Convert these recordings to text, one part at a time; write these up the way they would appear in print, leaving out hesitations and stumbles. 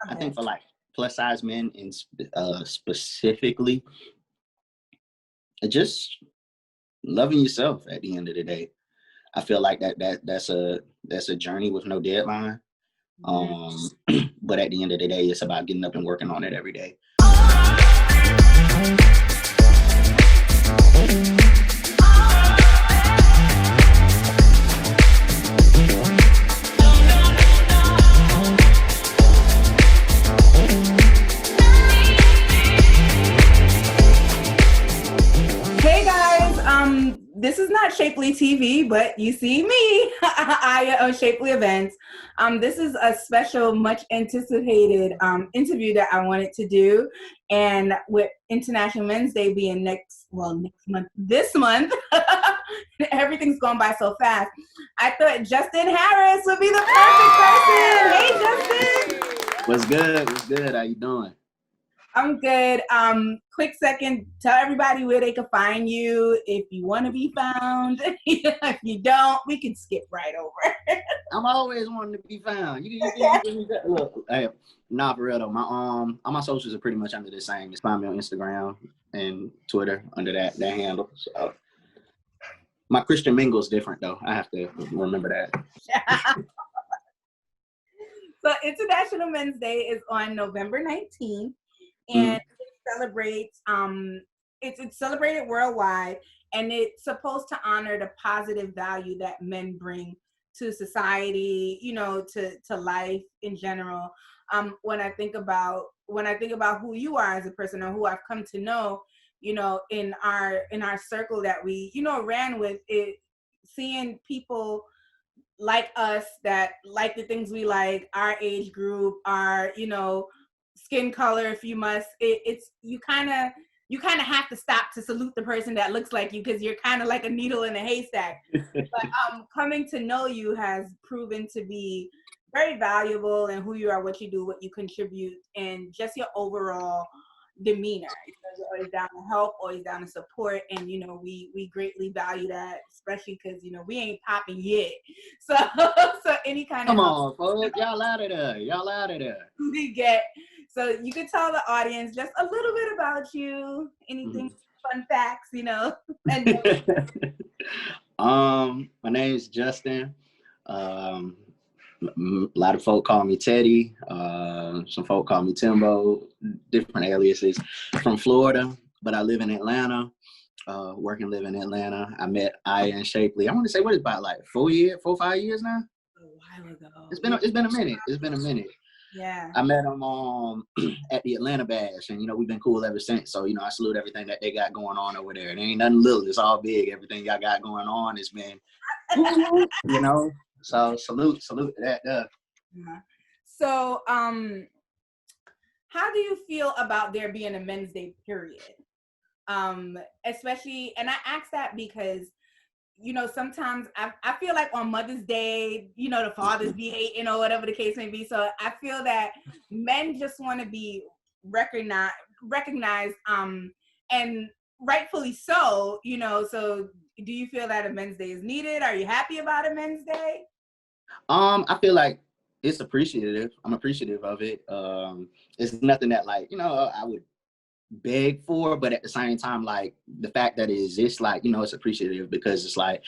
I think for like plus size men and specifically, just loving yourself at the end of the day. I feel like that's a journey with no deadline. But at the end of the day, it's about getting up and working on it every day. This is not Shapely TV, but you see me. I am Shapely Events. This is a special, much anticipated interview that I wanted to do. And with International Men's Day being this month, everything's going by so fast. I thought Justin Harris would be the perfect person. Hey, Justin. What's good? What's good? How you doing? I'm good. Quick second, tell everybody where they can find you if you want to be found. If you don't, we can skip right over. I'm always wanting to be found. Look, hey, nah, for real though. All my socials are pretty much under the same. Just find me on Instagram and Twitter under that handle. So my Christian mingle is different though. I have to remember that. So International Men's Day is on November 19th. And it celebrates, it's celebrated worldwide, and it's supposed to honor the positive value that men bring to society, to life in general. When I think about who you are as a person, or who I've come to know, in our circle that we, ran with, it, seeing people like us that like the things we like, our age group, our, skin color, if you must, it's you kind of have to stop to salute the person that looks like you, because you're kind of like a needle in a haystack. But coming to know you has proven to be very valuable in who you are, what you do, what you contribute, and just your overall demeanor. You're always down to help, always down to support, and we greatly value that, especially because we ain't popping yet. So any kind of come on, folks, y'all out of there. We get. So you could tell the audience just a little bit about you, anything, fun facts, And my name is Justin. A lot of folk call me Teddy. Some folk call me Timbo, different aliases. From Florida, but I live in Atlanta. Work and live in Atlanta. I met Aya and Shapely. I want to say, what is about like 4 or 5 years now? A while ago. It's been a minute. Yeah. I met them at the Atlanta Bash, and we've been cool ever since. So I salute everything that they got going on over there. It ain't nothing little; it's all big. Everything y'all got going on has been, So salute to that. Yeah. So, how do you feel about there being a Men's Day period? Especially, and I ask that because sometimes I feel like on Mother's Day, the fathers be hating or whatever the case may be. So I feel that men just want to be recognized, and rightfully so, so do you feel that a Men's Day is needed? Are you happy about a Men's Day? I feel like it's appreciative. I'm appreciative of it. It's nothing that I would beg for, but at the same time, like the fact that it exists, it's appreciative, because it's like,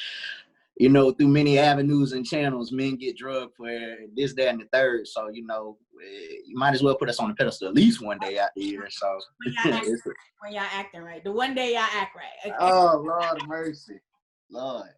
through many avenues and channels, men get drugged for this, that, and the third. So, you might as well put us on the pedestal at least one day out the year. So when y'all acting right, the one day y'all act right. Okay. Oh, Lord of mercy, Lord.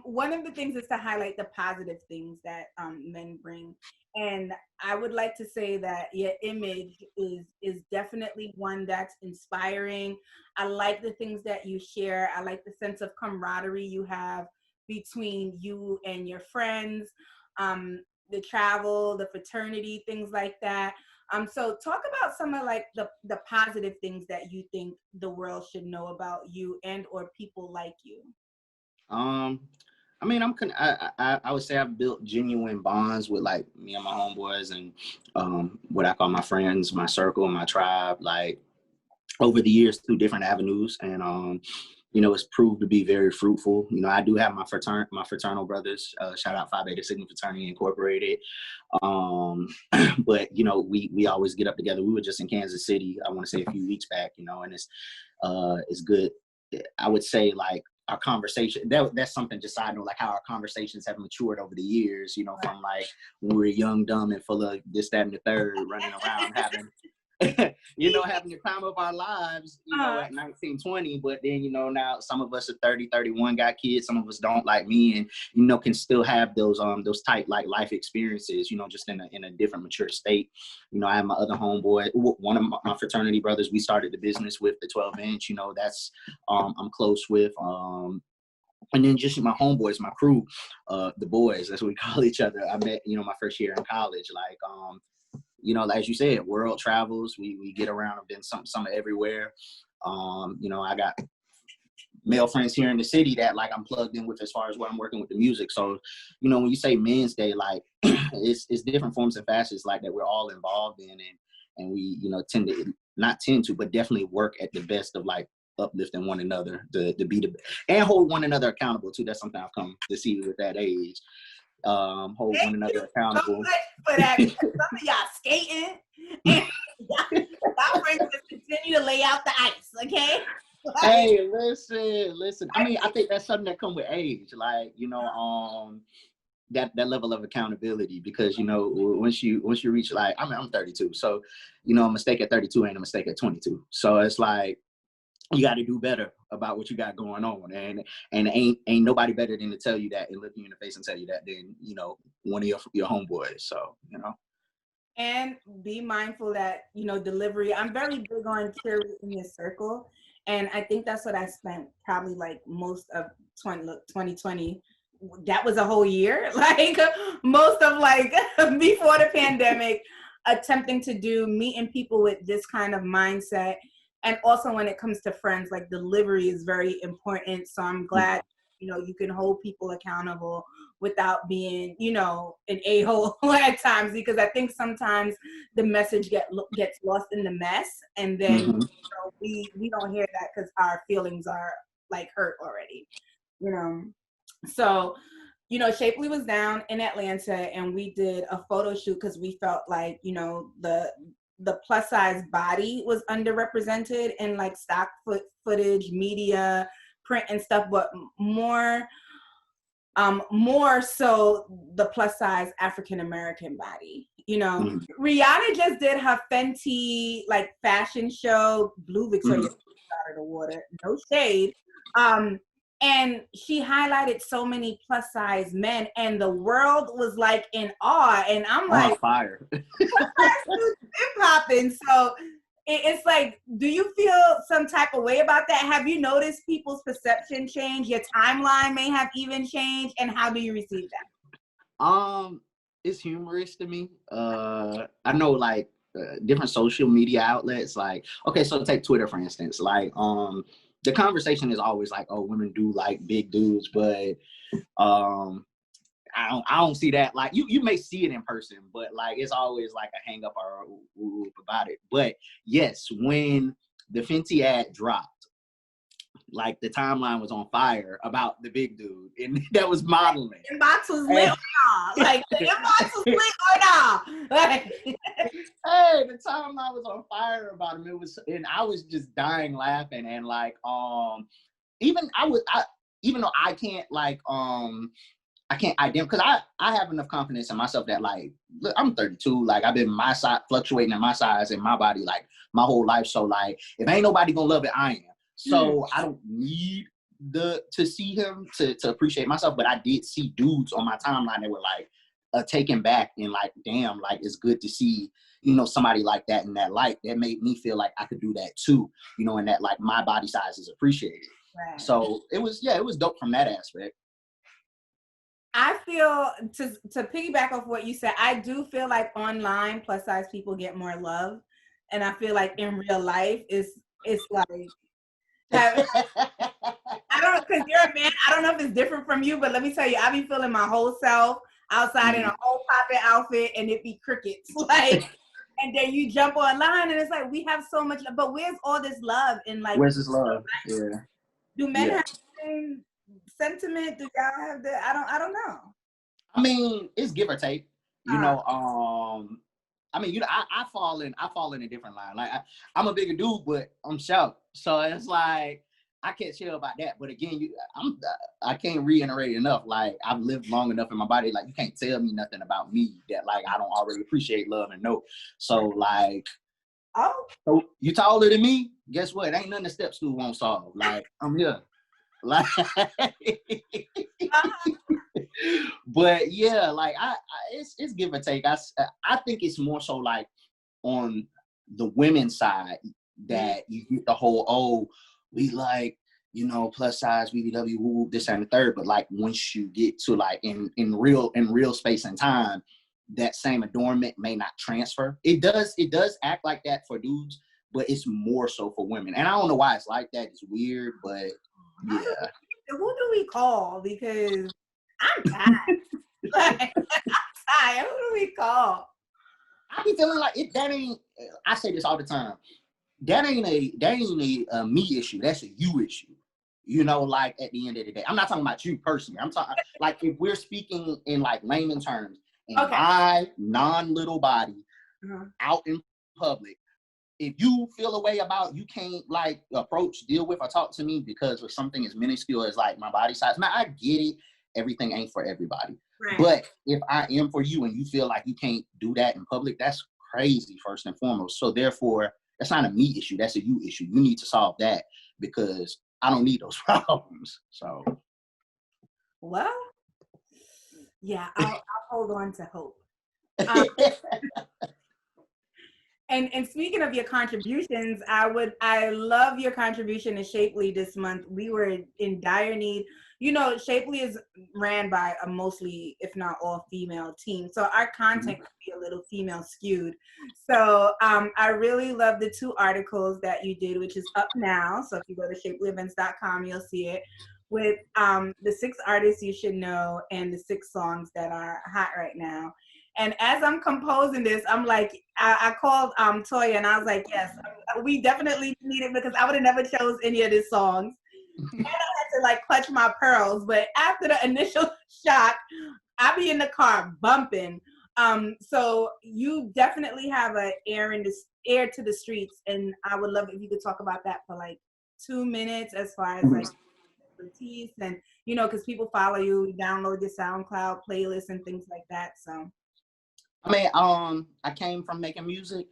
One of the things is to highlight the positive things that men bring. And I would like to say that your image is definitely one that's inspiring. I like the things that you share. I like the sense of camaraderie you have between you and your friends, the travel, the fraternity, things like that. So talk about some of like the positive things that you think the world should know about you and or people like you. I mean, I would say I've built genuine bonds with like me and my homeboys and what I call my friends, my circle, my tribe, like over the years through different avenues. And it's proved to be very fruitful. I do have my fraternal brothers, shout out Phi Beta Sigma Fraternity Incorporated. But we always get up together. We were just in Kansas City, I want to say a few weeks back, and it's good. I would say like our conversation, that's something just side note, like how our conversations have matured over the years, from like when we were young, dumb, and full of this, that, and the third, running around having having the time of our lives, at 19, 20, but then, now some of us are 30, 31, got kids, some of us don't, like me, and, can still have those tight, like, life experiences, just in a different mature state. I have my other homeboy, one of my fraternity brothers, we started the business with the 12-inch, that's, I'm close with, and then just my homeboys, my crew, the boys, that's what we call each other. I met, my first year in college, like, as you said, world travels, we get around, I've been some everywhere. I got male friends here in the city that like I'm plugged in with as far as what I'm working with the music. So, when you say Men's Day, like it's different forms and facets like that we're all involved in, and we, not tend to, but definitely work at the best of like uplifting one another to be and hold one another accountable too. That's something I've come to see with that age. Hold one another accountable. So much for that. Some of y'all skating, and y'all friends just continue to lay out the ice, okay? Hey, listen. I mean, I think that's something that comes with age, like that level of accountability, because once you reach, like, I'm 32, so a mistake at 32 ain't a mistake at 22. So it's like you got to do better about what you got going on, and ain't nobody better than to tell you that and look you in the face and tell you that than one of your homeboys. So and be mindful that delivery. I'm very big on carry in your circle, and I think that's what I spent probably like most of 2020. That was a whole year, like most of like before the pandemic, attempting to do meeting people with this kind of mindset. And also when it comes to friends, like delivery is very important. So I'm glad, you can hold people accountable without being, an a-hole at times, because I think sometimes the message gets lost in the mess. And then we don't hear that because our feelings are like hurt already, So, Shapely was down in Atlanta, and we did a photo shoot because we felt like, the plus size body was underrepresented in like stock footage, media, print and stuff, but more so the plus size African American body. Rihanna just did her Fenty like fashion show, Blue Victoria out of the water, no shade. And she highlighted so many plus size men, and the world was like in awe. And I'm like, fire. Popping. So it's like, do you feel some type of way about that? Have you noticed people's perception change? Your timeline may have even changed, and how do you receive that? It's humorous to me. I know like different social media outlets, like, okay, so take Twitter for instance, like the conversation is always like, oh, women do like big dudes, but I don't see that. Like you may see it in person, but like it's always like a hang up or about it. But yes, when the Fenty ad dropped, like the timeline was on fire about the big dude, and that was modeling. The inbox was lit or not? Like the inbox was lit or not? Like, hey, the timeline was on fire about him. It was, and I was just dying laughing, and like even though I can't like I can't identify, because I have enough confidence in myself that like, look, I'm 32, like I've been my size, fluctuating in my size and my body like my whole life. So like, if ain't nobody gonna love it, I am. So I don't need to see him to appreciate myself, but I did see dudes on my timeline that were like taken back and like, damn, like it's good to see, somebody like that in that light. That made me feel like I could do that too, and that like my body size is appreciated. Right. So it was dope from that aspect. I feel, to piggyback off what you said, I do feel like online plus size people get more love, and I feel like in real life it's like I don't know, because you're a man. I don't know if it's different from you, but let me tell you, I be feeling my whole self outside in a whole poppin' outfit, and it be crickets. Like, and then you jump online, and it's like we have so much, but where's all this love? And like, where's this love? Yeah. Do men Yeah. have the same sentiment? Do y'all have the? I don't know. I mean, it's give or take. You Uh, know, I mean, I fall in a different line. Like I'm a bigger dude, but I'm short. So it's like I can't chill about that. But again, I can't reiterate enough. Like I've lived long enough in my body. Like you can't tell me nothing about me that like I don't already appreciate, love, and know. So like, oh, so you taller than me? Guess what? Ain't nothing the step stool won't solve. Like I'm here. Like, but yeah, like it's give or take. I think it's more so like on the women's side that you get the whole, oh, we like, you know, plus size, BBW, woo, this and the third. But like once you get to like in real space and time, that same adornment may not transfer. It does act like that for dudes, but it's more so for women. And I don't know why it's like that. It's weird, but yeah. who do we call? Because I'm tired. Like, I'm tired. Who do we call? I be feeling like it. That ain't. I say this all the time. That ain't a me issue. That's a you issue. You know, like at the end of the day, I'm not talking about you personally. I'm talking like if we're speaking in like layman terms, in my non-little body out in public, if you feel a way about you can't like approach, deal with, or talk to me because of something as minuscule as like my body size. Now I get it. Everything ain't for everybody. Right. But if I am for you and you feel like you can't do that in public, that's crazy first and foremost. So therefore, that's not a me issue. That's a you issue. You need to solve that because I don't need those problems. So. Well, yeah, I'll hold on to hope. And speaking of your contributions, I love your contribution to Shapely this month. We were in dire need. You know, Shapely is ran by a mostly, if not all female team. So our content could be a little female skewed. So I really love the 2 articles that you did, which is up now. So if you go to shapelyevents.com, you'll see it with the 6 artists you should know and the 6 songs that are hot right now. And as I'm composing this, I'm like, I called Toya and I was like, yes, we definitely need it because I would have never chose any of these songs. And I had to like clutch my pearls. But after the initial shock, I be in the car bumping. So you definitely have an air to the streets. And I would love it if you could talk about that for like 2 minutes as far as like expertise and, you know, because people follow you, download your SoundCloud playlist and things like that. So. I mean, I came from making music.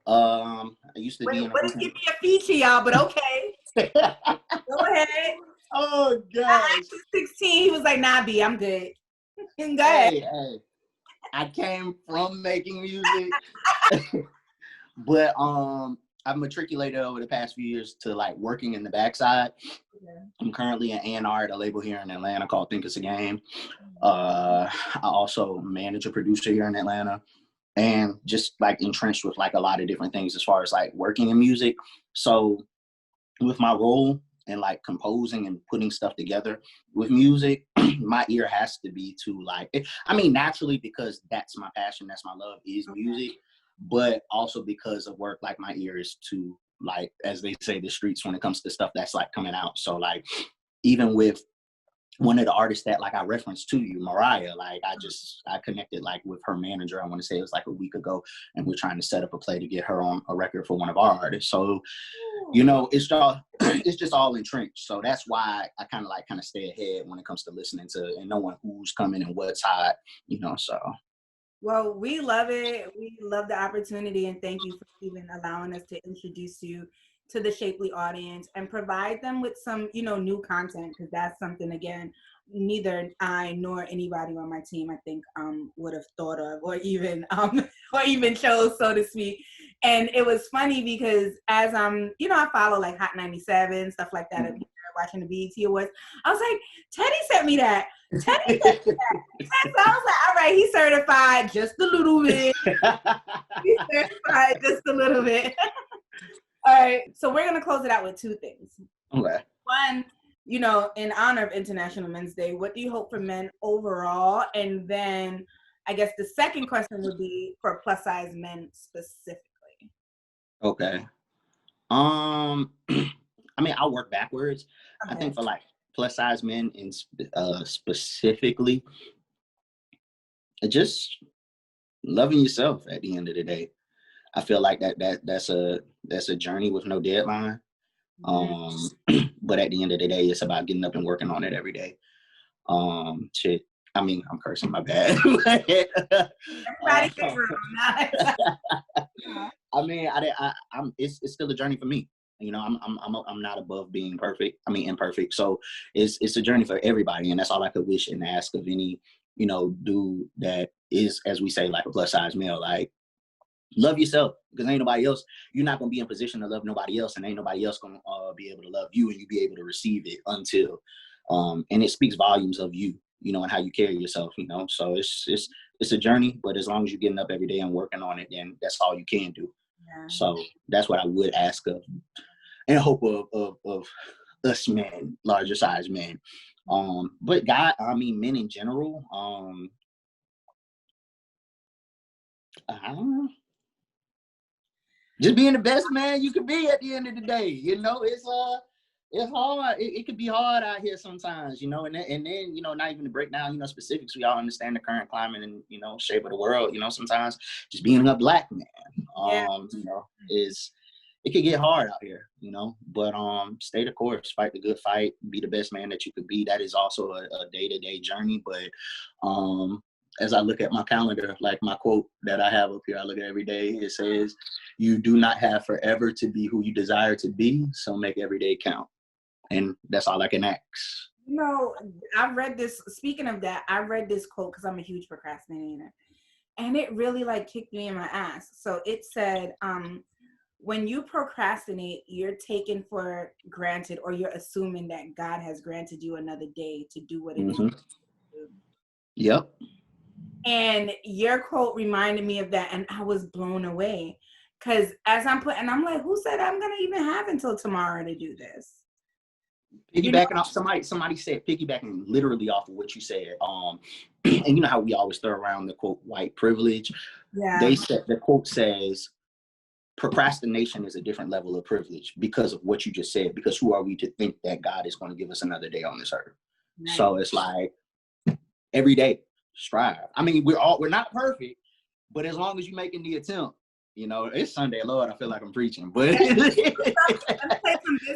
I used to be in a group. Give me a feature, y'all, but okay. Go ahead. Oh, gosh. 16, he was like, nah, B, I'm good. Go ahead. Hey. I came from making music. But I've matriculated over the past few years to like working in the backside. Okay. I'm currently an A&R at a label here in Atlanta called Think It's a Game. I also manage a producer here in Atlanta and just like entrenched with like a lot of different things as far as like working in music. So with my role and like composing and putting stuff together with music, my ear has to be to like, I mean, naturally because that's my passion, that's my love is music, but also because of work, like my ear is to like, as they say, the streets when it comes to stuff that's like coming out. So like, even with one of the artists that like I referenced to you, Mariah, like I connected like with her manager, I want to say it was like a week ago, and we're trying to set up a play to get her on a record for one of our artists. So, you know, it's just all entrenched. So that's why I kind of stay ahead when it comes to listening to and knowing who's coming and what's hot, you know, so. Well, we love it. We love the opportunity, and thank you for even allowing us to introduce you to the Shapely audience and provide them with some, you know, new content, because that's something, again, neither I nor anybody on my team, I think, would have thought of or even chose, so to speak. And it was funny because as you know, I follow like Hot 97, stuff like that, watching the BET Awards. I was like, Teddy sent me that. Teddy sent me that. So I was like, all right, he's certified just a little bit. He's certified just a little bit. All right, so we're gonna close it out with 2 things. Okay. One, you know, in honor of International Men's Day, what do you hope for men overall? And then I guess the second question would be for plus size men specifically. Okay. I mean, I'll work backwards. Okay. I think for like plus size men and specifically, just loving yourself at the end of the day. I feel like that's a journey with no deadline. But at the end of the day, it's about getting up and working on it every day. Shit. I mean, I'm cursing, my bad. Everybody get I mean, I'm. It's still a journey for me. You know, I'm not above being perfect. I mean, imperfect. So it's a journey for everybody, and that's all I could wish and ask of any, dude that is, as we say, like a plus size male. Like, love yourself, because ain't nobody else. You're not gonna be in position to love nobody else, and ain't nobody else gonna be able to love you, and you be able to receive it until. And it speaks volumes of you, and how you carry yourself. So it's a journey, but as long as you're getting up every day and working on it, then that's all you can do. Yeah. So that's what I would ask of and hope of us men, larger size men. But men in general, I don't know. Just being the best man you can be at the end of the day. It's hard. It could be hard out here sometimes, and then not even to break down, specifics. We all understand the current climate and, shape of the world. Sometimes just being a Black man, it could get hard out here, but stay the course, fight the good fight, be the best man that you could be. That is also a day-to-day journey. But as I look at my calendar, like my quote that I have up here, I look at every day, it says, "You do not have forever to be who you desire to be, so make every day count." And that's all I can ask. I read this, speaking of that, I read this quote because I'm a huge procrastinator, and it really kicked me in my ass. So it said, when you procrastinate, you're taken for granted, or you're assuming that God has granted you another day to do what it is. Yep. And your quote reminded me of that, and I was blown away. Because I'm like, who said I'm going to even have until tomorrow to do this? Piggybacking off, somebody said, piggybacking literally off of what you said. And you know how we always throw around the quote, white privilege? Yeah. They said, the quote says, procrastination is a different level of privilege because of what you just said. Because who are we to think that God is going to give us another day on this earth? Right. So it's like, every day, strive. I mean, we're not perfect, but as long as you're making the attempt, it's Sunday, Lord, I feel like I'm preaching, but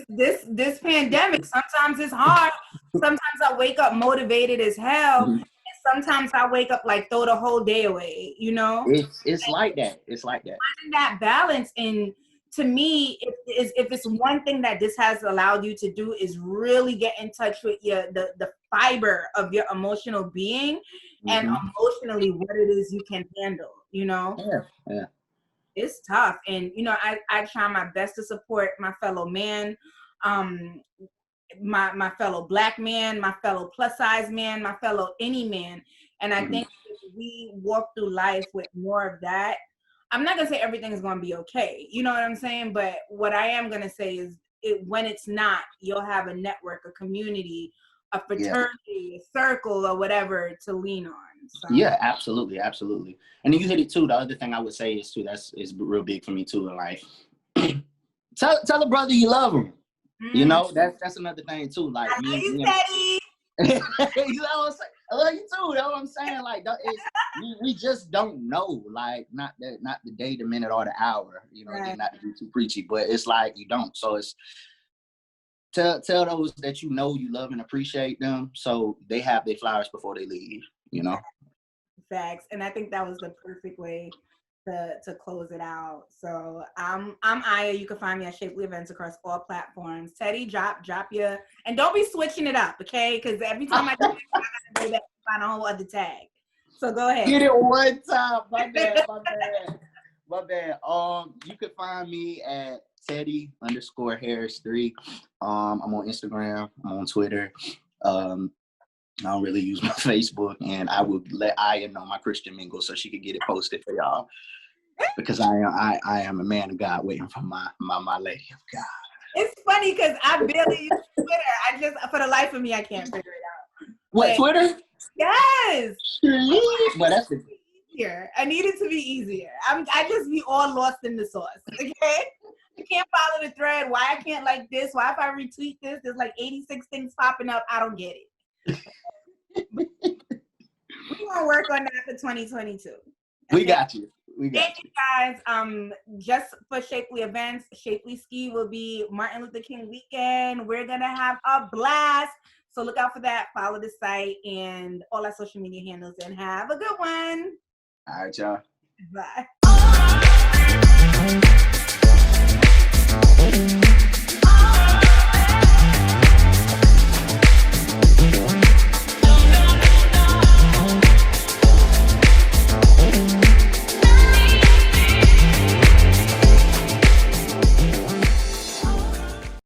this pandemic, sometimes it's hard. Sometimes I wake up motivated as hell. Mm-hmm. And sometimes I wake up throw the whole day away, It's like that. It's like that. Finding that balance, and to me, if it's one thing that this has allowed you to do is really get in touch with the fiber of your emotional being, mm-hmm. and emotionally what it is you can handle, Yeah. It's tough. And, I try my best to support my fellow man, my fellow Black man, my fellow plus size man, my fellow any man. And I mm-hmm. think if we walk through life with more of that, I'm not going to say everything is going to be okay. You know what I'm saying? But what I am going to say is when it's not, you'll have a network, a community, a fraternity, a circle, or whatever to lean on. So. Yeah, absolutely. Absolutely. And then you hit it too. The other thing I would say is too, is real big for me too in life. tell a brother you love him. Mm. That's another thing too. Like, I know you, Teddy. You know what I'm saying? I love you too. That's what I'm saying. Like, we just don't know. Like, not the day, the minute, or the hour. Right. Not to be too preachy, but it's like you don't. So it's tell those that you love and appreciate them, so they have their flowers before they leave. Facts, and I think that was the perfect way to close it out. So I'm Aya. You can find me at Shapely Events across all platforms. Teddy, drop your, and don't be switching it up, okay? Because every time I do it, I gotta go back and find a whole other tag. So go ahead. Get it one time. My bad. You can find me at Teddy_Harris3. I'm on Instagram. I'm on Twitter. I don't really use my Facebook, and I would let Aya know my Christian mingle so she could get it posted for y'all, because I am a man of God waiting for my lady of God. It's funny because I barely use Twitter. I just, for the life of me, I can't figure it out. What, Twitter? Yes. Well, that's the easier. I need it to be easier. I just be all lost in the sauce. Okay. I can't follow the thread. Why I can't like this? Why if I retweet this, there's like 86 things popping up. I don't get it. We're gonna work on that for 2022. Okay? We got you. Thank you guys. Just for Shapely events, Shapely Ski will be Martin Luther King weekend. We're gonna have a blast. So look out for that. Follow the site and all our social media handles and have a good one. All right, y'all. Bye.